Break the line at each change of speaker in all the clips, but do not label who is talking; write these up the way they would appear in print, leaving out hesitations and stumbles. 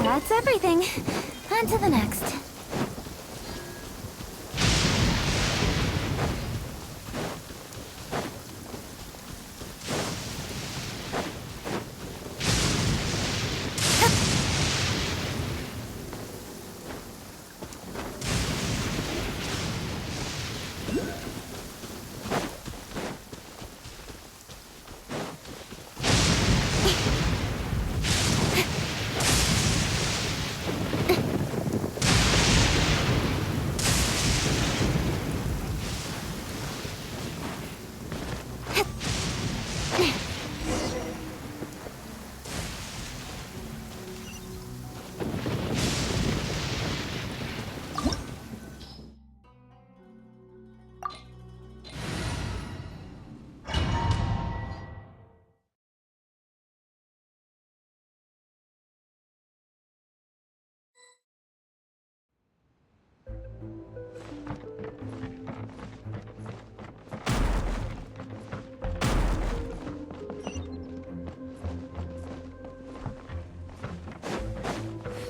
That's everything. On to the next.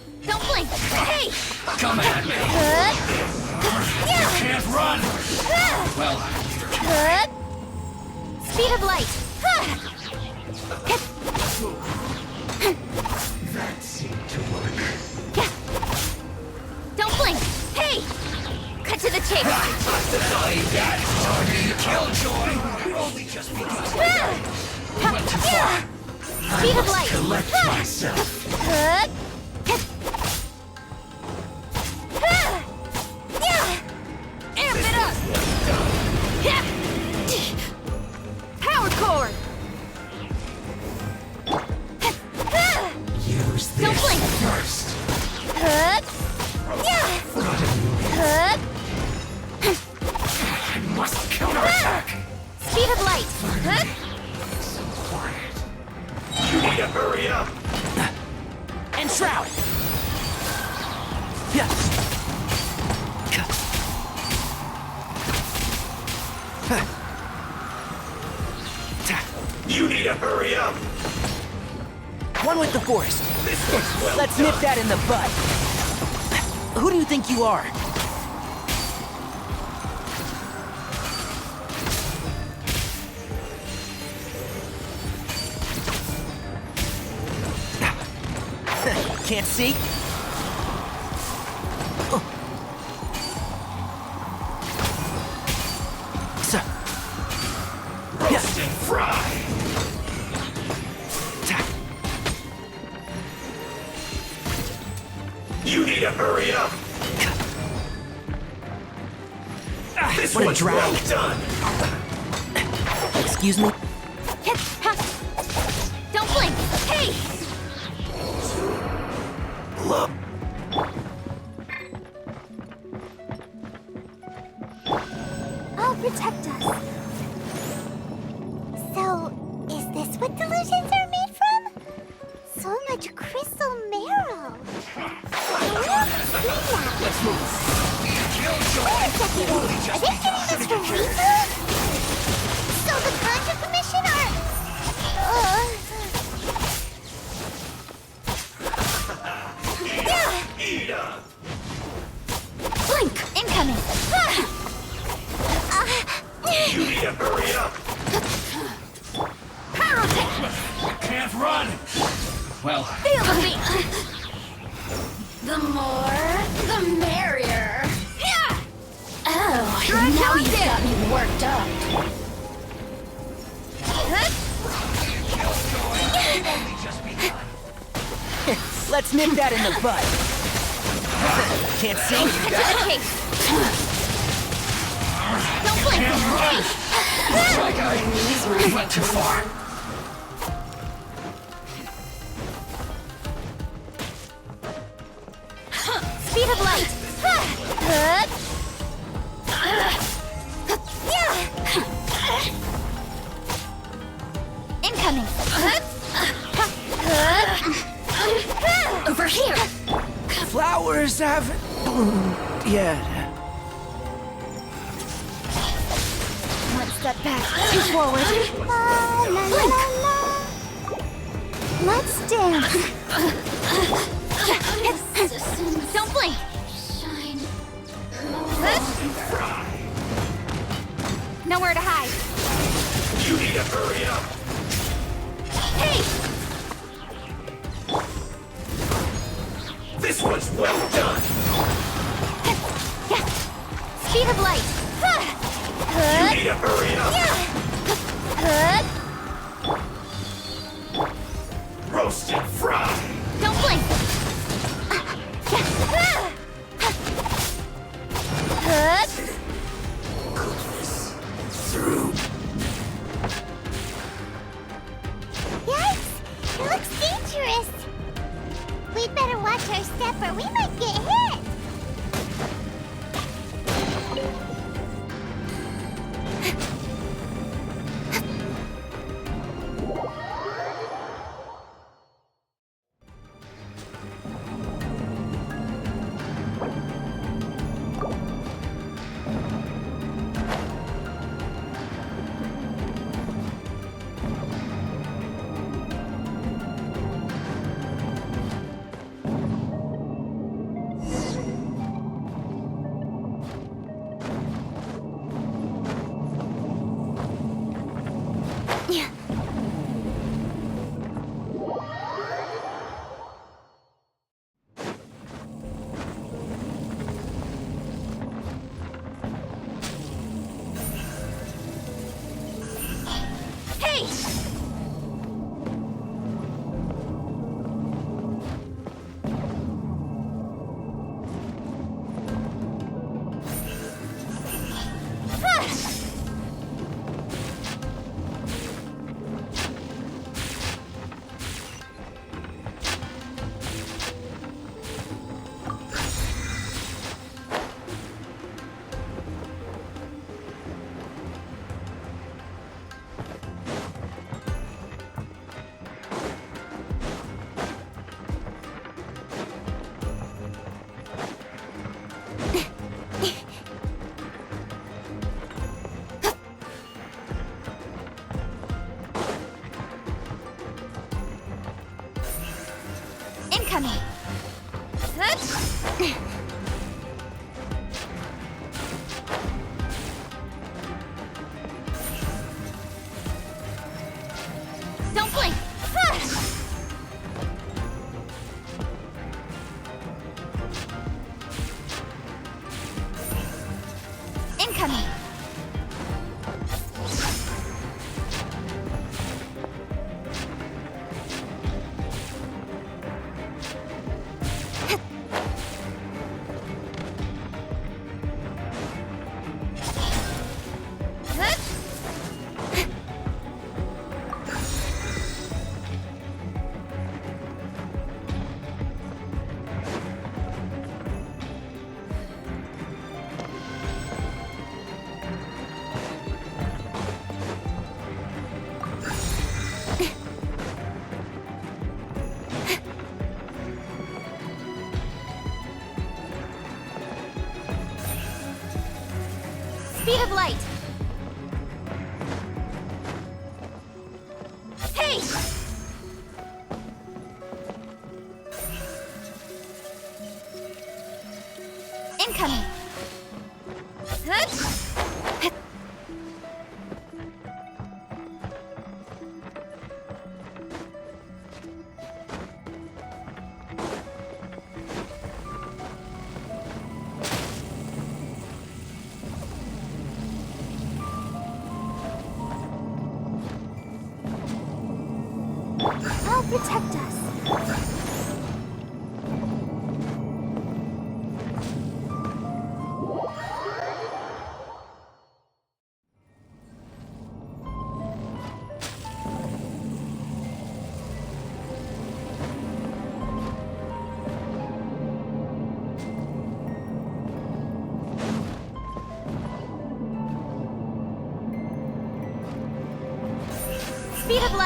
Hey!
Come at me! You can't run! Well,
Speed of light!
that seemed to work.
Don't blink! Hey! Cut to the chase!
That party killjoy! Only just begun. Went too far.
Speed of light!
Collect myself.
Amp it up! Power cord!
Use this
Don't blink.
first. I must counterattack.
Speed of light!
So quiet. You need to hurry up.
And shroud. Yeah.
You need to hurry up.
One with the force.
This one's well
Let's
done.
nip that in the bud. Who do you think you are? Can't see? Sir.
Roast and fry. You need to hurry up. This
What a
one's
drag.
well done.
Excuse me?
Don't blink! Hey!
Look.
I'll protect us. So, is this what delusions are made from? So much crystal marrow.
Let's move.
Wait a second. Are they getting this from Reaper? So the Contra Commission are...
Eat up.
Blink! Incoming!
You need to hurry up.
Pyrotechnic!
Can't run. Well,
Feel the beat!
Let's nip that in the bud. Can't see.
Okay. Don't blink.
He went too far.
Speed of light. Incoming. Over here.
Flowers haven't bloomed yet.
One step back, two forward. La, la, la, la, la. Let's dance. Don't blink. Shine. Nowhere to hide.
You need to hurry up.
Hey!
This was well done.
Speed of light.
You need to hurry up. Roast and fry.
Don't blink.
Goodness. Through.
Yikes! It looks dangerous. We'd better watch our step or we might get hit. Hey! Incoming. Don't blink. Incoming. Speed of light. Hey! Incoming. I'll protect us.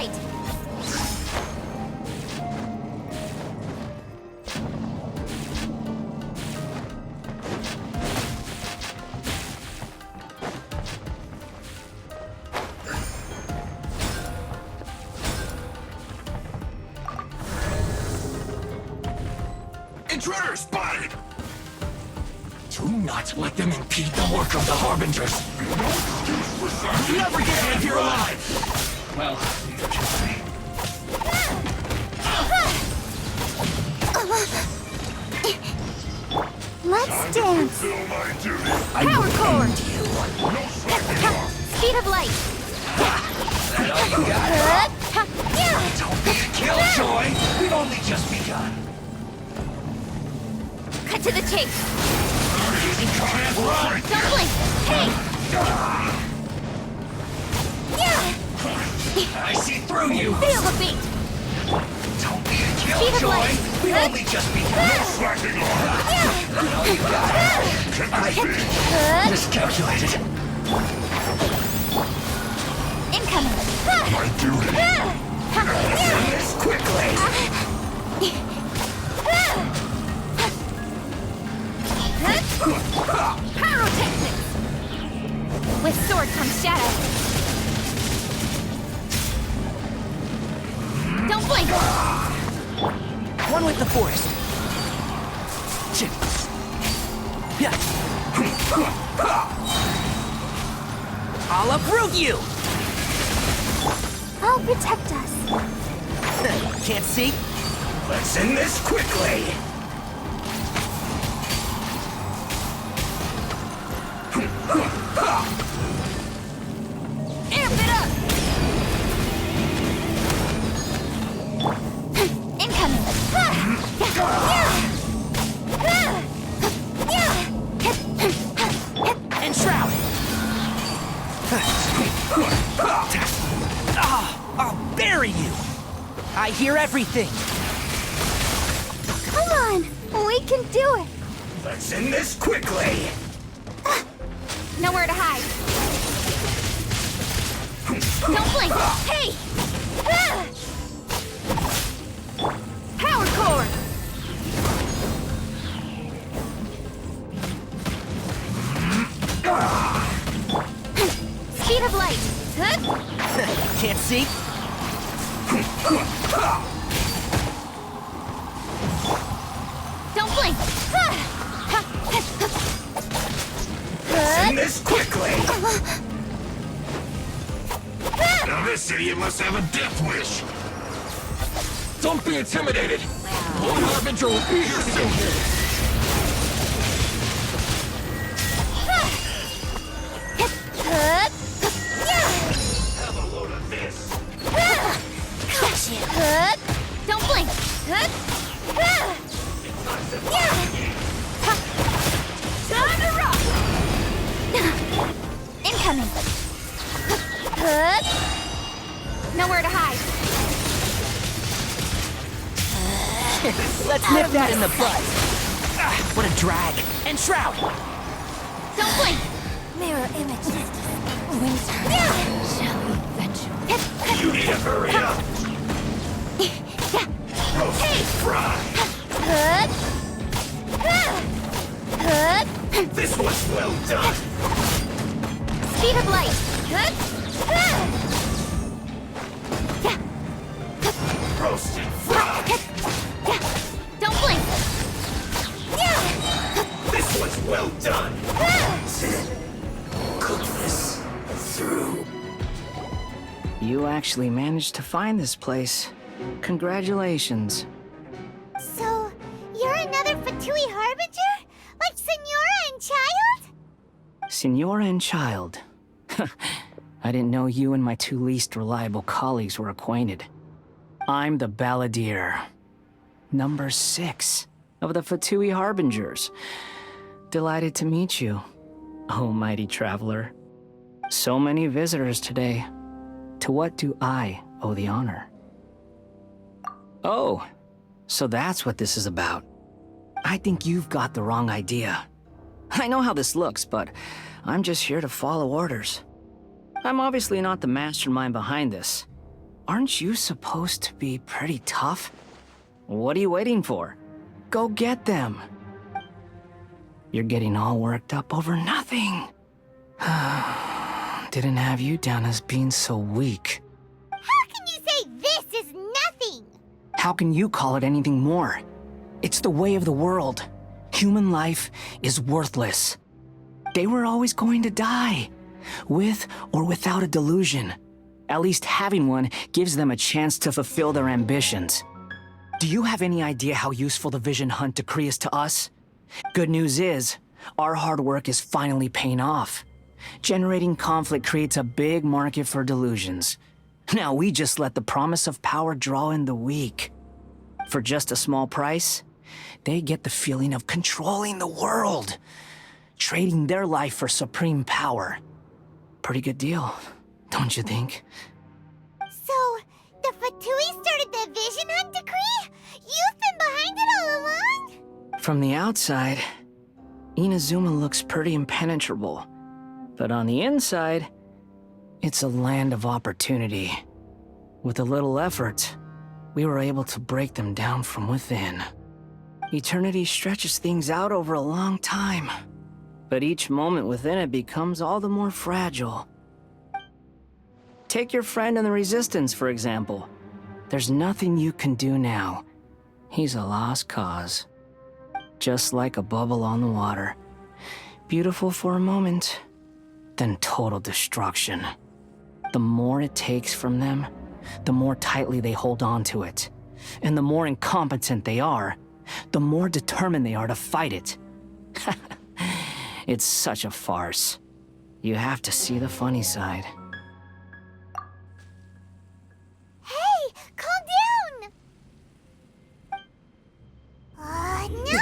light!
Intruder spotted! Do not let them impede the work of the Harbingers. No excuse for such. You'll never get out of here alive! Well, neither can
Let's dance!
fulfill my duty.
Power core!
No slacking off.
Speed of light!
That all you got?
Yeah!
Don't be a killjoy! We've only just begun.
Cut to the chase!
Can't run!
Don't blink! Hey! Yeah!
I see through you!
Feel the beat!
Don't be a
Speed of light!
killjoy! We've only just begun. No slacking off! All you got? Miscalculated.
Incoming!
My duty. Do this quickly.
Pyrotechnics! With sword comes shadow. Don't blink!
One with the forest. Chip. Yeah. I'll uproot you!
I'll protect us.
Can't see?
Let's end this quickly.
Amp it up! Incoming!
And shroud! I'll bury you! I hear everything!
Come on! We can do it!
Let's end this quickly.
Nowhere to hide. Don't blink! Hey! Power core! Speed of light!
Can't see?
Don't blink!
End this quickly. Now this idiot must have a death wish. Don't be intimidated. Lord Harbinger will be here soon. Have a load of this.
Crush it! Don't blink! Time to rock! Incoming! Nowhere to hide.
Let's nip that in the bud. What a drag. And shroud!
Don't blink! Mirror images. Winter. Shall we venture?
You need to hurry up. Roasted fry. This was well done.
Speed of light.
Roasted fry.
Don't blink.
This was well done. Cook this through.
You actually managed to find this place. Congratulations.
So, you're another Fatui Harbinger? Like Senora and Child?
Senora and Child. I didn't know you and my two least reliable colleagues were acquainted. I'm the Balladeer. Number 6 of the Fatui Harbingers. Delighted to meet you, oh mighty traveler. So many visitors today. To what do I owe the honor? Oh, so that's what this is about. I think you've got the wrong idea. I know how this looks, but I'm just here to follow orders. I'm obviously not the mastermind behind this. Aren't you supposed to be pretty tough? What are you waiting for? Go get them. You're getting all worked up over nothing. Didn't have you down as being so weak.
How can you say this is nothing?
How can you call it anything more? It's the way of the world. Human life is worthless. They were always going to die, with or without a delusion. At least having one gives them a chance to fulfill their ambitions. Do you have any idea how useful the Vision Hunt decree is to us? Good news is, our hard work is finally paying off. Generating conflict creates a big market for delusions. Now we just let the promise of power draw in the weak. For just a small price, they get the feeling of controlling the world, trading their life for supreme power. Pretty good deal, don't you think?
So, the Fatui started the Vision Hunt decree? You've been behind it all along?
From the outside, Inazuma looks pretty impenetrable. But on the inside, it's a land of opportunity. With a little effort, we were able to break them down from within. Eternity stretches things out over a long time, but each moment within it becomes all the more fragile. Take your friend in the Resistance, for example. There's nothing you can do now. He's a lost cause. Just like a bubble on the water. Beautiful for a moment, then total destruction. The more it takes from them, the more tightly they hold on to it. And the more incompetent they are, the more determined they are to fight it. It's such a farce. You have to see the funny side.
Hey, calm down! No!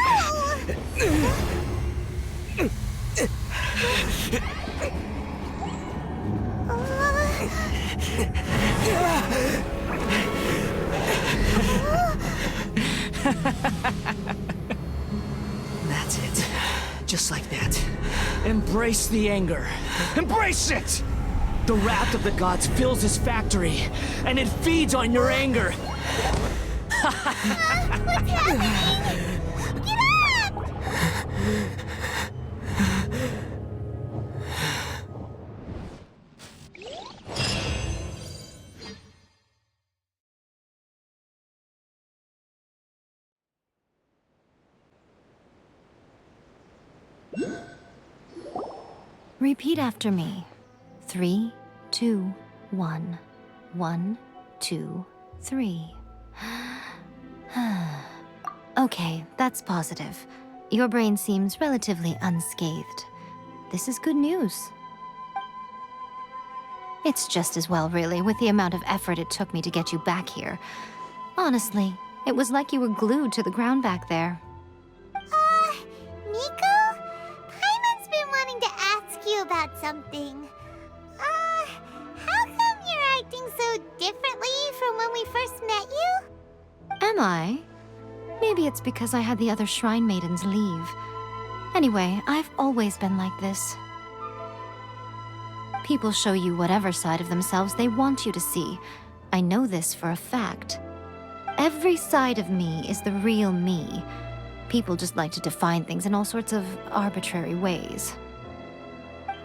That's it. Just like that. Embrace the anger. Embrace it! The wrath of the gods fills this factory, and it feeds on your anger.
What's happening? Get up!
Repeat after me. 3, 2, 1. 1, 2, 3. Okay, that's positive. Your brain seems relatively unscathed. This is good news. It's just as well, really, with the amount of effort it took me to get you back here. Honestly, it was like you were glued to the ground back there.
Nico? Paimon's been wanting to ask you about something. How come you're acting so differently from when we first met you?
Am I? Maybe it's because I had the other Shrine Maidens leave. Anyway, I've always been like this. People show you whatever side of themselves they want you to see. I know this for a fact. Every side of me is the real me. People just like to define things in all sorts of arbitrary ways.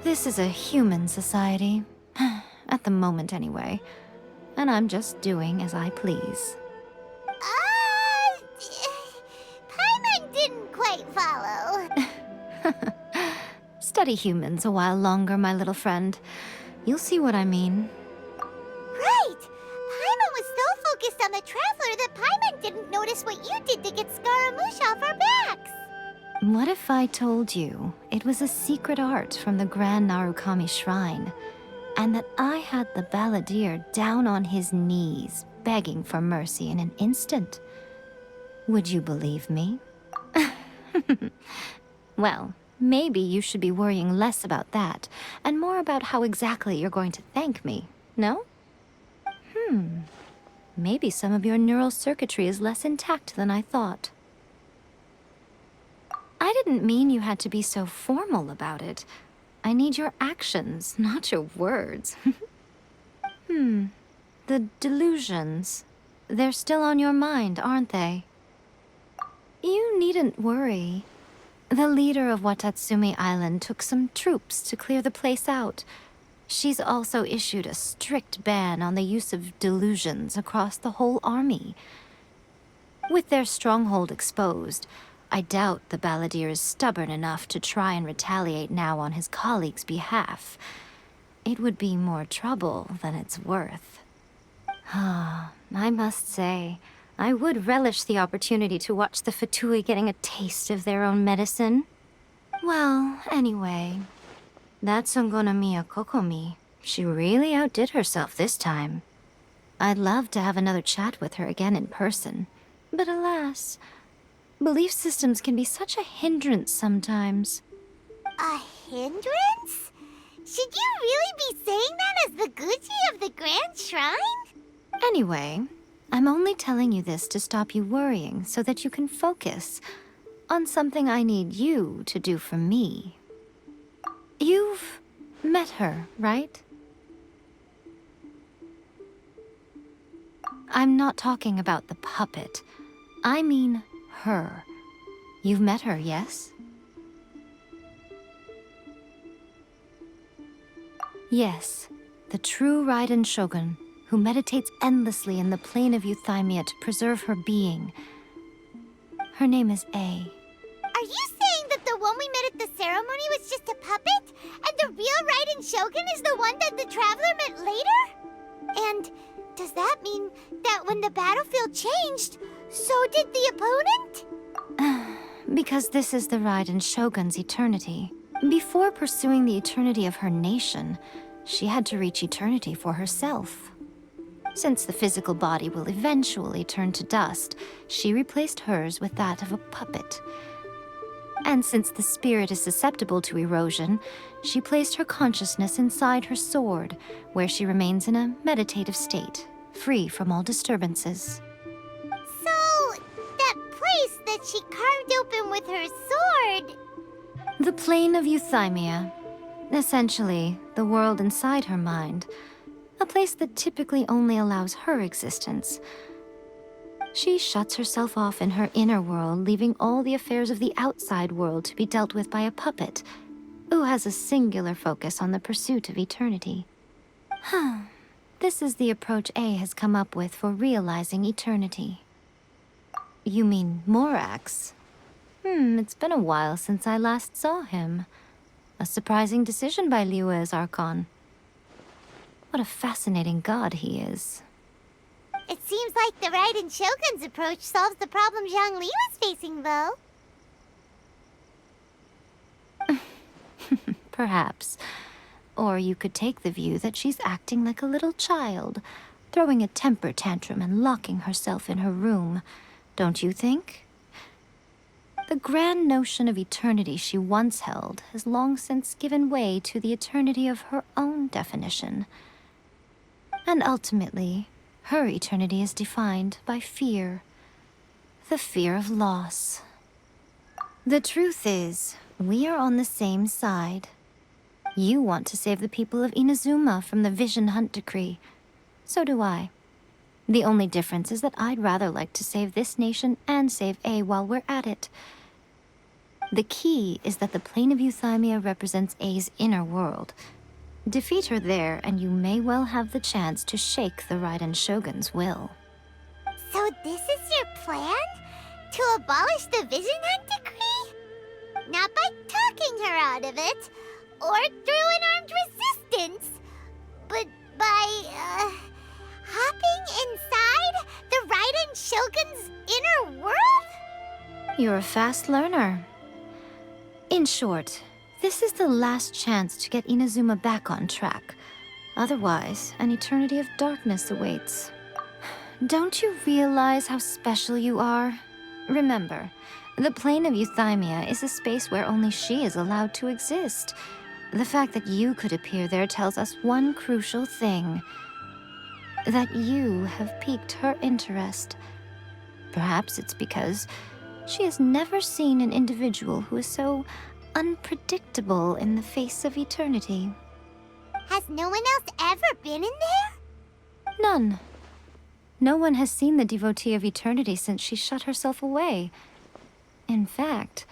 This is a human society. At the moment, anyway. And I'm just doing as I please.
Paimon didn't quite follow.
Study humans a while longer, my little friend. You'll see what I mean.
Right! Paimon was so focused on the Traveler that Paimon didn't notice what you did to get Scaramouche off our backs.
What if I told you it was a secret art from the Grand Narukami Shrine, and that I had the Balladeer down on his knees, begging for mercy in an instant? Would you believe me? Well, maybe you should be worrying less about that, and more about how exactly you're going to thank me, no? Maybe some of your neural circuitry is less intact than I thought. I didn't mean you had to be so formal about it. I need your actions, not your words. The delusions. They're still on your mind, aren't they? You needn't worry. The leader of Watatsumi Island took some troops to clear the place out. She's also issued a strict ban on the use of delusions across the whole army. With their stronghold exposed, I doubt the Balladeer is stubborn enough to try and retaliate now on his colleague's behalf. It would be more trouble than it's worth. I must say, I would relish the opportunity to watch the Fatui getting a taste of their own medicine. Well, anyway, that's Ungonamiya Kokomi. She really outdid herself this time. I'd love to have another chat with her again in person. But alas, belief systems can be such a hindrance sometimes.
A hindrance? Should you really be saying that as the Gucci of the Grand Shrine?
Anyway, I'm only telling you this to stop you worrying so that you can focus on something I need you to do for me. You've met her, right? I'm not talking about the puppet. I mean her. You've met her, yes? Yes, the true Raiden Shogun, who meditates endlessly in the plane of Euthymia to preserve her being. Her name is A.
Are you saying that the one we met at the ceremony was just a puppet? And the real Raiden Shogun is the one that the Traveler met later? And does that mean that when the battlefield changed, so did the opponent?
Because this is the Raiden Shogun's eternity. Before pursuing the eternity of her nation, she had to reach eternity for herself. Since the physical body will eventually turn to dust, she replaced hers with that of a puppet. And since the spirit is susceptible to erosion, she placed her consciousness inside her sword, where she remains in a meditative state, free from all disturbances.
So, that place that she carved open with her sword...
The plane of Euthymia. Essentially, the world inside her mind. A place that typically only allows her existence. She shuts herself off in her inner world, leaving all the affairs of the outside world to be dealt with by a puppet, who has a singular focus on the pursuit of eternity. This is the approach A has come up with for realizing eternity. You mean Morax? It's been a while since I last saw him. A surprising decision by Liyue's Archon. What a fascinating god he is.
It seems like the Raiden Shogun's approach solves the problem Zhongli was facing, though.
Perhaps. Or you could take the view that she's acting like a little child, throwing a temper tantrum and locking herself in her room. Don't you think? The grand notion of eternity she once held has long since given way to the eternity of her own definition. And ultimately, her eternity is defined by fear. The fear of loss. The truth is, we are on the same side. You want to save the people of Inazuma from the Vision Hunt decree. So do I. The only difference is that I'd rather like to save this nation and save A while we're at it. The key is that the plane of Euthymia represents A's inner world. Defeat her there, and you may well have the chance to shake the Raiden Shogun's will.
So this is your plan? To abolish the Vision Hunt decree? Not by talking her out of it, or through an armed resistance, but by, hopping inside the Raiden Shogun's inner world?
You're a fast learner. In short, this is the last chance to get Inazuma back on track. Otherwise, an eternity of darkness awaits. Don't you realize how special you are? Remember, the plane of Euthymia is a space where only she is allowed to exist. The fact that you could appear there tells us one crucial thing. That you have piqued her interest. Perhaps it's because she has never seen an individual who is so unpredictable in the face of eternity.
Has no one else ever been in there?
None. No one has seen the devotee of eternity since she shut herself away. In fact,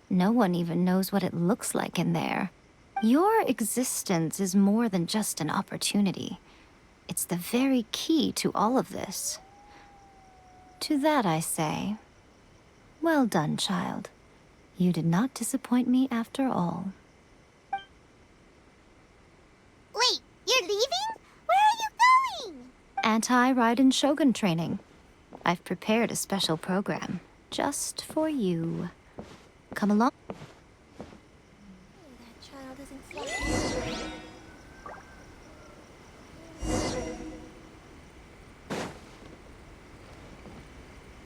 no one even knows what it looks like in there. Your existence is more than just an opportunity. It's the very key to all of this. To that I say, well done, child. You did not disappoint me after all.
Wait, you're leaving? Where are you going?
Anti-Raiden Shogun training. I've prepared a special program just for you. Come along.
That child isn't